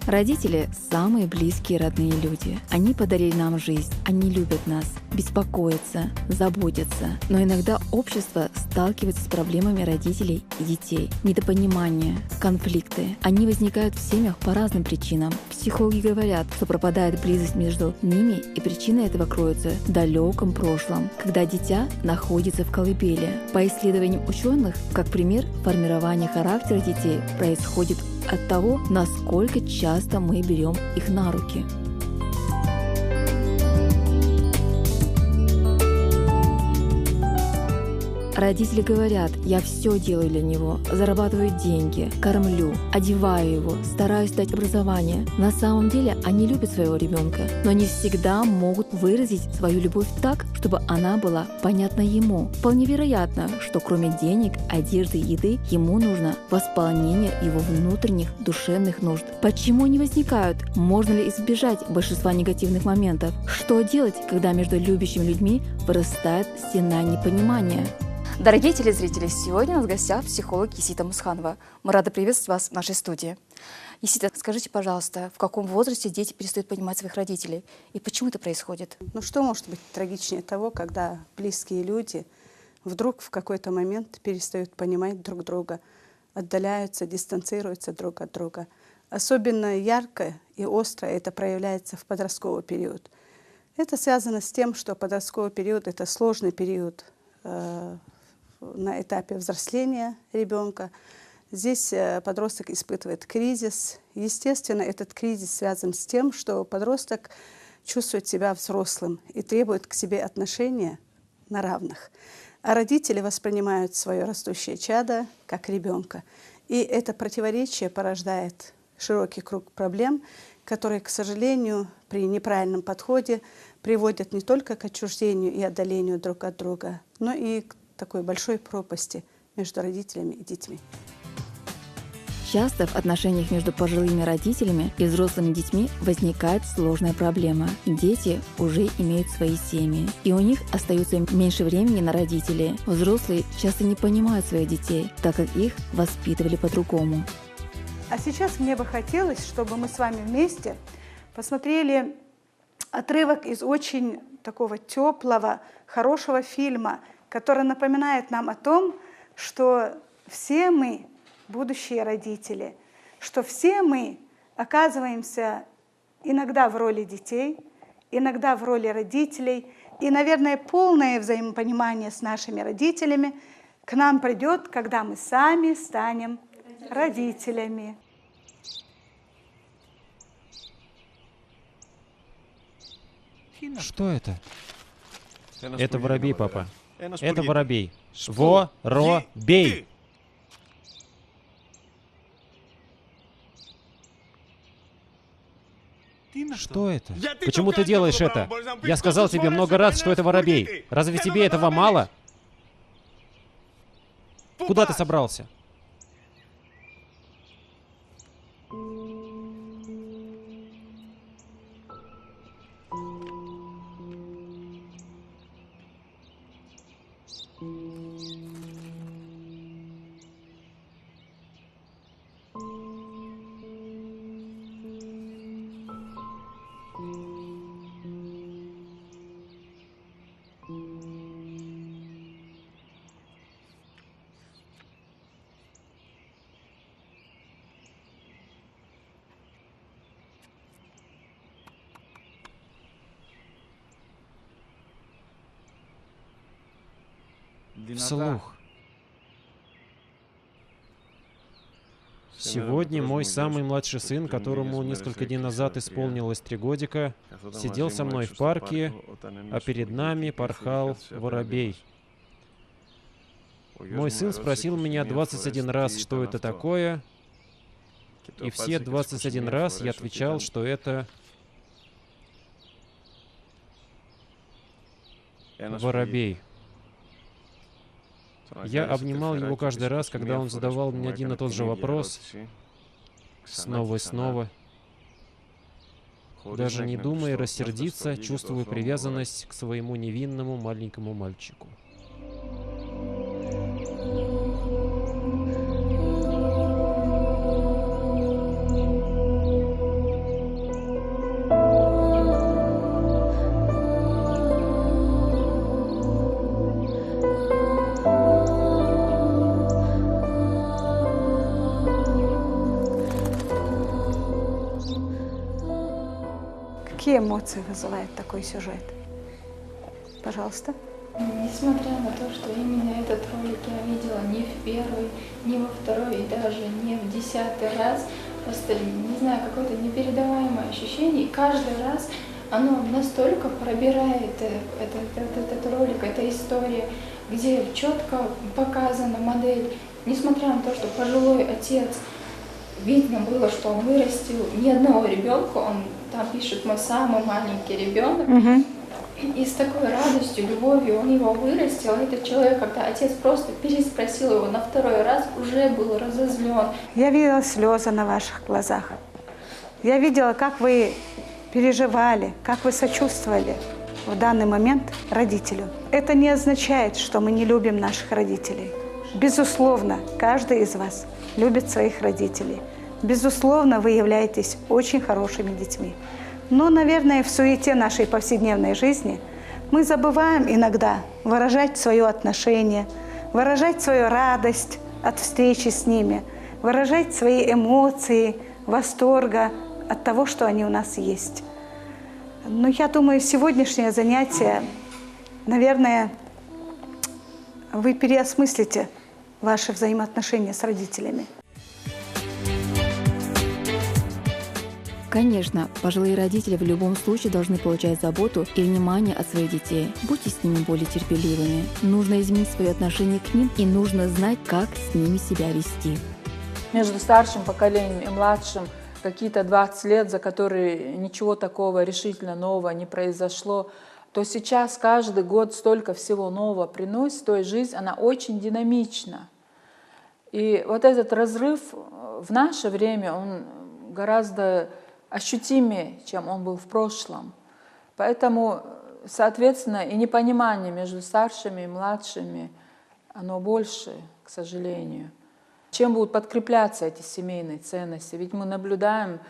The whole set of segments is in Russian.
Родители – самые близкие родные люди. Они подарили нам жизнь, они любят нас, беспокоятся, заботятся. Но иногда общество сталкивается с проблемами родителей и детей. Недопонимание, конфликты. Они возникают в семьях по разным причинам. Психологи говорят, что пропадает близость между ними, и причина этого кроется в далеком прошлом, когда дитя находится в колыбели. По исследованиям ученых, как пример, формирование характера детей происходит от того, насколько часто мы берем их на руки. Родители говорят: я все делаю для него, зарабатываю деньги, кормлю, одеваю его, стараюсь дать образование. На самом деле они любят своего ребенка, но не всегда могут выразить свою любовь так, чтобы она была понятна ему. Вполне вероятно, что кроме денег, одежды и еды, ему нужно восполнение его внутренних душевных нужд. Почему они возникают? Можно ли избежать большинства негативных моментов? Что делать, когда между любящими людьми вырастает стена непонимания? Дорогие телезрители, сегодня у нас в гостях психолог Есита Мусханова. Мы рады приветствовать вас в нашей студии. Есита, скажите, пожалуйста, в каком возрасте дети перестают понимать своих родителей и почему это происходит? Ну что может быть трагичнее того, когда близкие люди вдруг в какой-то момент перестают понимать друг друга, отдаляются, дистанцируются друг от друга. Особенно ярко и остро это проявляется в подростковый период. Это связано с тем, что подростковый период – это сложный период на этапе взросления ребенка. Здесь подросток испытывает кризис. Естественно, этот кризис связан с тем, что подросток чувствует себя взрослым и требует к себе отношения на равных. А родители воспринимают свое растущее чадо как ребенка. И это противоречие порождает широкий круг проблем, которые, к сожалению, при неправильном подходе приводят не только к отчуждению и отдалению друг от друга, но и к такой большой пропасти между родителями и детьми. Часто в отношениях между пожилыми родителями и взрослыми детьми возникает сложная проблема. Дети уже имеют свои семьи, и у них остается меньше времени на родителей. Взрослые часто не понимают своих детей, так как их воспитывали по-другому. А сейчас мне бы хотелось, чтобы мы с вами вместе посмотрели отрывок из очень такого теплого, хорошего фильма, который напоминает нам о том, что все мы будущие родители, что все мы оказываемся иногда в роли детей, иногда в роли родителей, и, наверное, полное взаимопонимание с нашими родителями к нам придет, когда мы сами станем родителями. Что это? Это воробей, папа. Это воробей. Воробей! Что это? Почему ты делаешь это? Я сказал тебе много раз, что это воробей. Разве тебе этого мало? Куда ты собрался? Вслух. Сегодня мой самый младший сын, которому несколько дней назад исполнилось 3 годика, сидел со мной в парке, а перед нами порхал воробей. Мой сын спросил меня 21 раз, что это такое, и все 21 раз я отвечал, что это воробей. Я обнимал его каждый раз, когда он задавал мне один и тот же вопрос, снова и снова. Даже не думая рассердиться, чувствую привязанность к своему невинному маленькому мальчику. Какие эмоции вызывает такой сюжет? Пожалуйста. Несмотря на то, что именно этот ролик я видела не в первый, не во второй и даже не в 10-й раз, просто, не знаю, какое-то непередаваемое ощущение, и каждый раз оно настолько пробирает этот ролик, эта история, где четко показана модель, несмотря на то, что пожилой отец, видно было, что он вырастил ни одного ребенка, он там пишет «мой самый маленький ребенок», и с такой радостью, любовью он его вырастил. Этот человек, когда отец просто переспросил его на второй раз, уже был разозлен. Я видела слезы на ваших глазах. Я видела, как вы переживали, как вы сочувствовали в данный момент родителю. Это не означает, что мы не любим наших родителей. Безусловно, каждый из вас любит своих родителей. Безусловно, вы являетесь очень хорошими детьми. Но, наверное, в суете нашей повседневной жизни мы забываем иногда выражать свое отношение, выражать свою радость от встречи с ними, выражать свои эмоции, восторга от того, что они у нас есть. Но я думаю, сегодняшнее занятие, наверное, вы переосмыслите ваши взаимоотношения с родителями. Конечно, пожилые родители в любом случае должны получать заботу и внимание от своих детей. Будьте с ними более терпеливыми. Нужно изменить свое отношение к ним и нужно знать, как с ними себя вести. Между старшим поколением и младшим какие-то 20 лет, за которые ничего такого решительно нового не произошло, то сейчас каждый год столько всего нового приносит, то есть жизнь, она очень динамична. И вот этот разрыв в наше время, он гораздо ощутимее, чем он был в прошлом. Поэтому, соответственно, и непонимание между старшими и младшими, оно больше, к сожалению. Чем будут подкрепляться эти семейные ценности? Ведь мы наблюдаем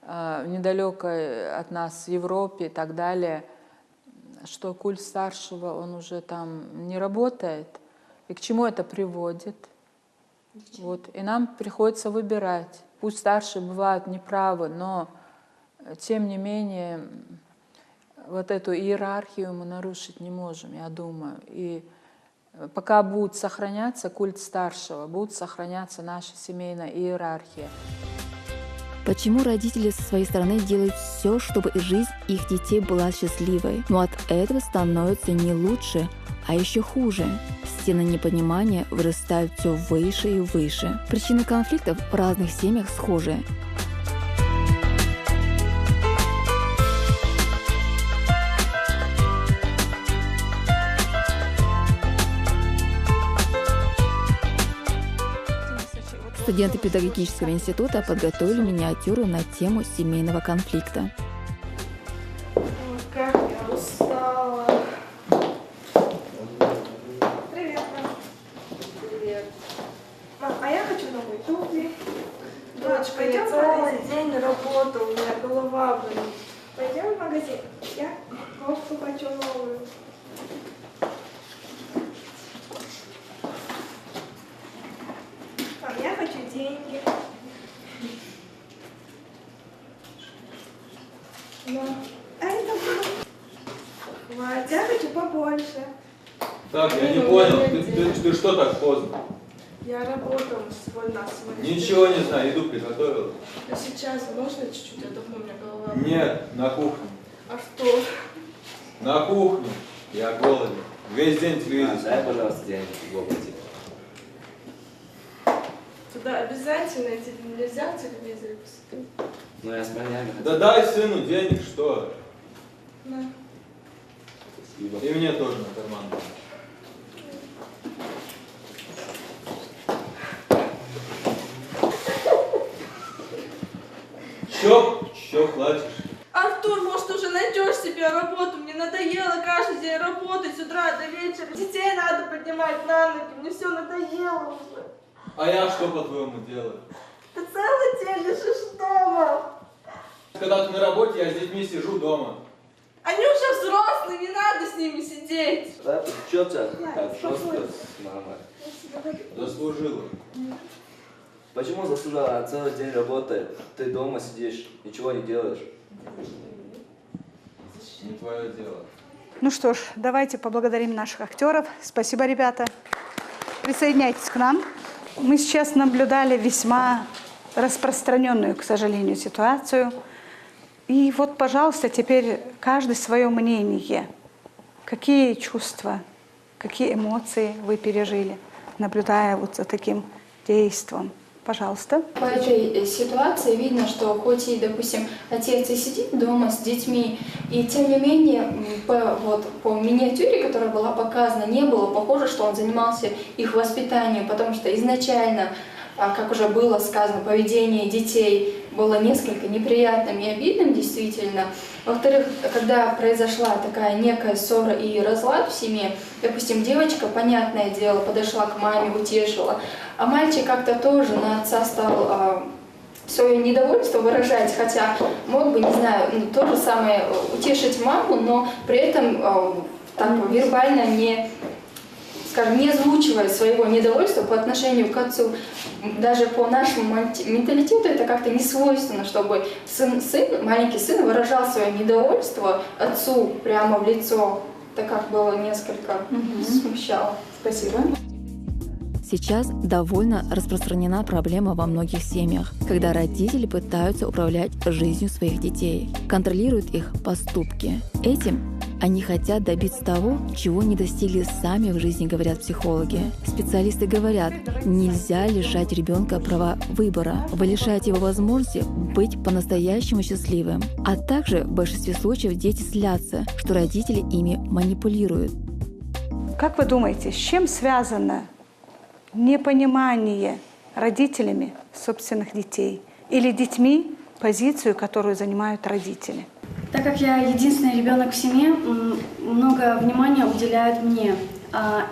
недалеко от нас в Европе и так далее, что культ старшего, он уже там не работает. И к чему это приводит? Вот. И нам приходится выбирать. Пусть старшие бывают неправы, но тем не менее вот эту иерархию мы нарушить не можем, я думаю. И пока будет сохраняться культ старшего, будет сохраняться наша семейная иерархия. Почему родители со своей стороны делают все, чтобы жизнь их детей была счастливой, но от этого становится не лучше, а еще хуже? Стены непонимания вырастают все выше и выше. Причины конфликтов в разных семьях схожи. Студенты педагогического института подготовили миниатюру на тему семейного конфликта. Ой, как я устала. Привет, мам. Привет. Мам, а я хочу новые туфли. Дочка, я целый день работаю, у меня голова болит. Пойдем в магазин. Я кофту хочу новую. Мам, я хочу деньги. Мам, а это хватит, я хочу побольше. Так, я не понял, ты что так поздно? Я работал сегодня. Ничего не знаю, еду приготовил. А сейчас можно чуть-чуть отдохну, у меня голова? Нет, на кухню. А что? На кухню. Я голоден. Весь день телевизор. Дай, пожалуйста, деньги в области. Туда обязательно нельзя в телевизоре посмотреть? Ну, я с парнями. Да дай сыну денег, что? Да. Спасибо. И мне тоже на карман. Чё плачешь? Артур, может, уже найдешь себе работу? Мне надоело каждый день работать с утра до вечера. Детей надо поднимать на ноги. Мне все надоело уже. А я что, по-твоему, делаю? Ты целый день лежишь дома. Когда ты на работе, я с детьми сижу дома. Они уже взрослые, не надо с ними сидеть. Да, ты чё тебя Да, так просто спокойно. с мамой? Заслужила. Почему заслужила? Она целый день работает, ты дома сидишь, ничего не делаешь. Не твое дело. Ну что ж, давайте поблагодарим наших актеров. Спасибо, ребята. Присоединяйтесь к нам. Мы сейчас наблюдали весьма распространенную, к сожалению, ситуацию. И вот, пожалуйста, теперь каждый свое мнение. Какие чувства, какие эмоции вы пережили, наблюдая вот за таким действом? Пожалуйста. По этой ситуации видно, что хоть и, допустим, отец и сидит дома с детьми, и тем не менее по миниатюре, которая была показана, не было похоже, что он занимался их воспитанием, потому что изначально, как уже было сказано, поведение детей было несколько неприятным и обидным, действительно. Во-вторых, когда произошла такая некая ссора и разлад в семье, допустим, девочка, понятное дело, подошла к маме, утешила, а мальчик как-то тоже на отца стал свое недовольство выражать, хотя мог бы, не знаю, то же самое утешить маму, но при этом так вербально не, скажем, не озвучивая своего недовольства по отношению к отцу. Даже по нашему менталитету это как-то не свойственно, чтобы маленький сын выражал свое недовольство отцу прямо в лицо. Так как было несколько смущало. Спасибо. Сейчас довольно распространена проблема во многих семьях, когда родители пытаются управлять жизнью своих детей, контролируют их поступки. Этим они хотят добиться того, чего не достигли сами в жизни, говорят психологи. Специалисты говорят, нельзя лишать ребенка права выбора. Вы лишаете его возможности быть по-настоящему счастливым. А также в большинстве случаев дети злятся, что родители ими манипулируют. Как вы думаете, с чем связано непонимание родителями собственных детей или детьми позицию, которую занимают родители? Так как я единственный ребенок в семье, много внимания уделяют мне.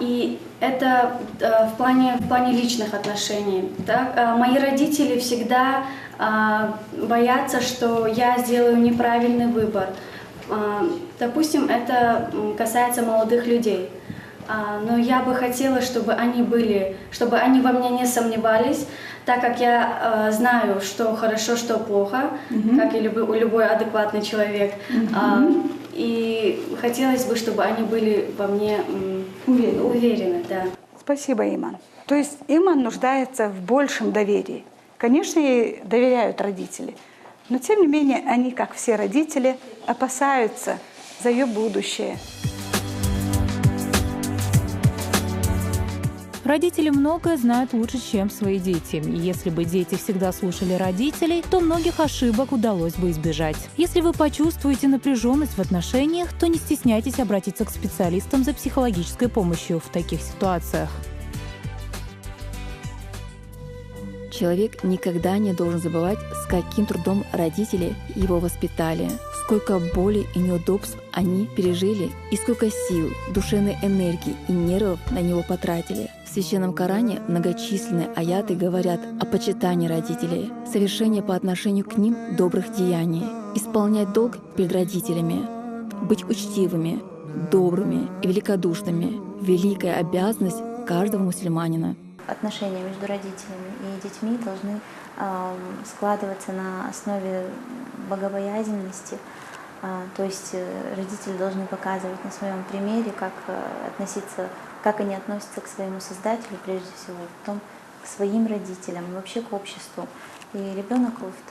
И это в плане личных отношений. Так? Мои родители всегда боятся, что я сделаю неправильный выбор. Допустим, это касается молодых людей. Но я бы хотела, чтобы они во мне не сомневались, так как я знаю, что хорошо, что плохо, как и любой адекватный человек. И хотелось бы, чтобы они были во мне уверены. Да. Спасибо, Иман. То есть Иман нуждается в большем доверии. Конечно, ей доверяют родители, но тем не менее они, как все родители, опасаются за ее будущее. Родители многое знают лучше, чем свои дети. И если бы дети всегда слушали родителей, то многих ошибок удалось бы избежать. Если вы почувствуете напряженность в отношениях, то не стесняйтесь обратиться к специалистам за психологической помощью в таких ситуациях. Человек никогда не должен забывать, с каким трудом родители его воспитали, сколько боли и неудобств они пережили, и сколько сил, душевной энергии и нервов на него потратили. В Священном Коране многочисленные аяты говорят о почитании родителей, совершении по отношению к ним добрых деяний, исполнять долг перед родителями, быть учтивыми, добрыми и великодушными — великая обязанность каждого мусульманина. Отношения между родителями и детьми должны складываться на основе богобоязненности. То есть родители должны показывать на своем примере, как они относятся к своему Создателю, прежде всего, потом к своим родителям и вообще к обществу. И ребенок в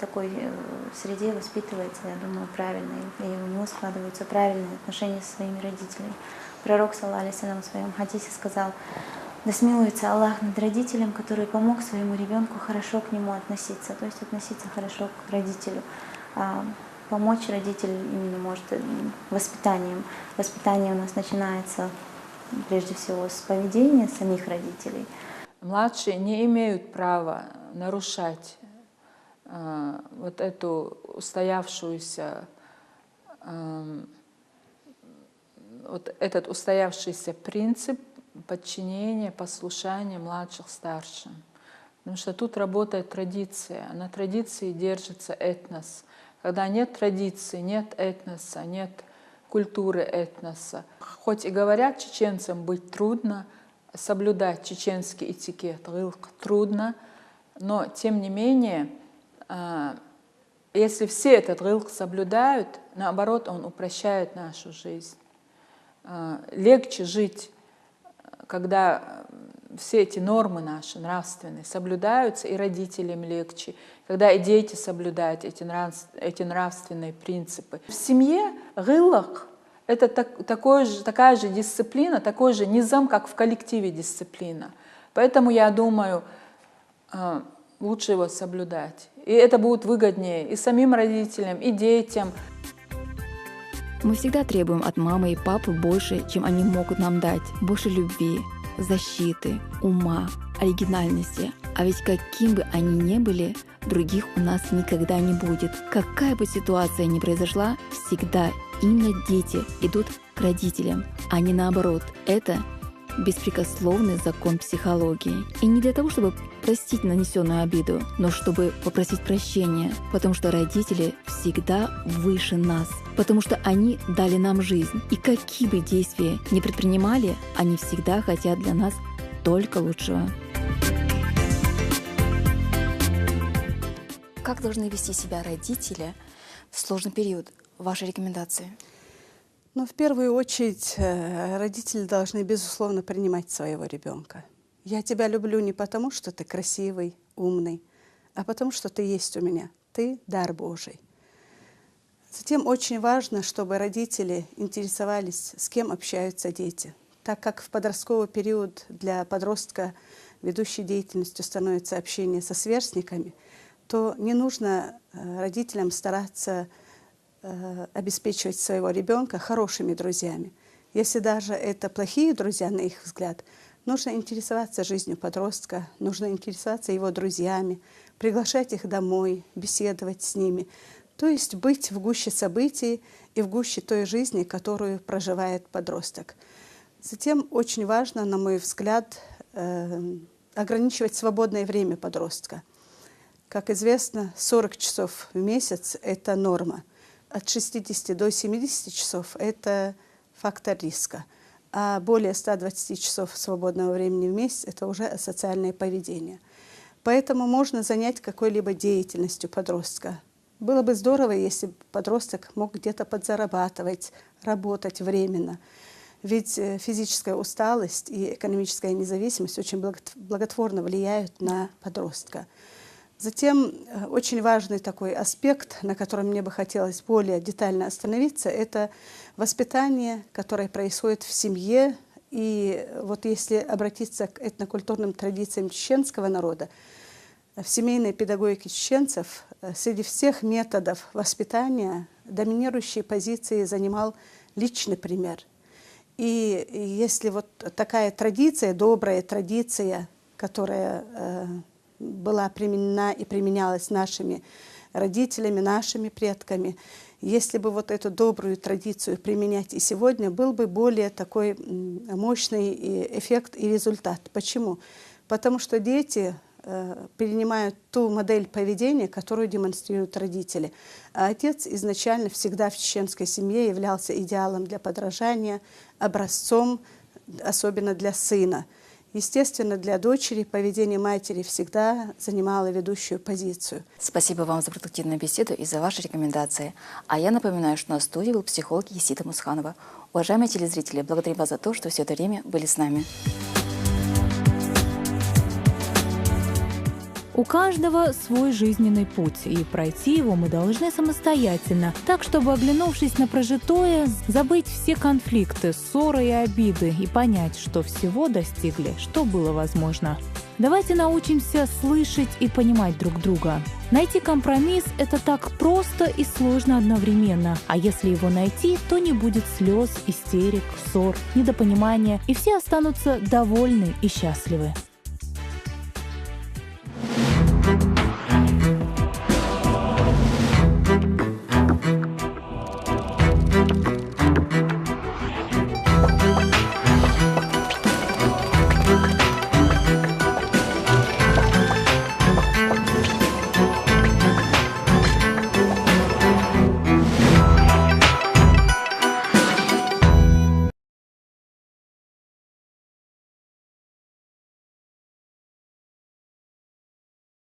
такой среде воспитывается, я думаю, правильно, и у него складываются правильные отношения со своими родителями. Пророк, саллаллаху алейхи ва саллям, в своем хадисе сказал: «Да смилуется Аллах над родителем, который помог своему ребенку хорошо к нему относиться», то есть относиться хорошо к родителю. Помочь родителю именно может воспитанием. Воспитание у нас начинается прежде всего с поведения самих родителей. Младшие не имеют права нарушать вот эту устоявшуюся, вот этот устоявшийся принцип подчинения, послушания младших старшим. Потому что тут работает традиция, а на традиции держится этнос. Когда нет традиции, нет этноса, нет культуры этноса. Хоть и говорят, чеченцам быть трудно, соблюдать чеченский этикет трудно, но тем не менее Если все этот гилк соблюдают, наоборот, он упрощает нашу жизнь. Легче жить, когда все эти нормы наши нравственные соблюдаются, и родителям легче, когда и дети соблюдают эти нравственные принципы. В семье гиллак — это такая же дисциплина, такой же низам, как в коллективе дисциплина. Поэтому я думаю, лучше его соблюдать. И это будет выгоднее и самим родителям, и детям. Мы всегда требуем от мамы и папы больше, чем они могут нам дать. Больше любви, защиты, ума, оригинальности. А ведь каким бы они ни были, других у нас никогда не будет. Какая бы ситуация ни произошла, всегда именно дети идут к родителям, а не наоборот. Это беспрекословный закон психологии. И не для того, чтобы простить нанесенную обиду, но чтобы попросить прощения, потому что родители всегда выше нас, потому что они дали нам жизнь. И какие бы действия ни предпринимали, они всегда хотят для нас только лучшего. Как должны вести себя родители в сложный период? Ваши рекомендации? Но в первую очередь родители должны, безусловно, принимать своего ребенка. Я тебя люблю не потому, что ты красивый, умный, а потому, что ты есть у меня. Ты — дар Божий. Затем очень важно, чтобы родители интересовались, с кем общаются дети. Так как в подростковый период для подростка ведущей деятельностью становится общение со сверстниками, то не нужно родителям стараться обеспечивать своего ребенка хорошими друзьями. Если даже это плохие друзья, на их взгляд, нужно интересоваться жизнью подростка, нужно интересоваться его друзьями, приглашать их домой, беседовать с ними. То есть быть в гуще событий и в гуще той жизни, которую проживает подросток. Затем очень важно, на мой взгляд, ограничивать свободное время подростка. Как известно, 40 часов в месяц – это норма. От 60 до 70 часов – это фактор риска. А более 120 часов свободного времени в месяц – это уже асоциальное поведение. Поэтому можно занять какой-либо деятельностью подростка. Было бы здорово, если бы подросток мог где-то подзарабатывать, работать временно. Ведь физическая усталость и экономическая независимость очень благотворно влияют на подростка. Затем очень важный такой аспект, на котором мне бы хотелось более детально остановиться, это воспитание, которое происходит в семье. И вот если обратиться к этнокультурным традициям чеченского народа, в семейной педагогике чеченцев среди всех методов воспитания доминирующие позиции занимал личный пример. И если вот такая традиция, добрая традиция, которая была применена и применялась нашими родителями, нашими предками, если бы вот эту добрую традицию применять и сегодня, был бы более такой мощный эффект и результат. Почему? Потому что дети перенимают ту модель поведения, которую демонстрируют родители. А отец изначально всегда в чеченской семье являлся идеалом для подражания, образцом, особенно для сына. Естественно, для дочери поведение матери всегда занимало ведущую позицию. Спасибо вам за продуктивную беседу и за ваши рекомендации. А я напоминаю, что на студии был психолог Есита Мусханова. Уважаемые телезрители, благодарю вас за то, что все это время были с нами. У каждого свой жизненный путь, и пройти его мы должны самостоятельно, так, чтобы, оглянувшись на прожитое, забыть все конфликты, ссоры и обиды и понять, что всего достигли, что было возможно. Давайте научимся слышать и понимать друг друга. Найти компромисс – это так просто и сложно одновременно. А если его найти, то не будет слез, истерик, ссор, недопонимания, и все останутся довольны и счастливы.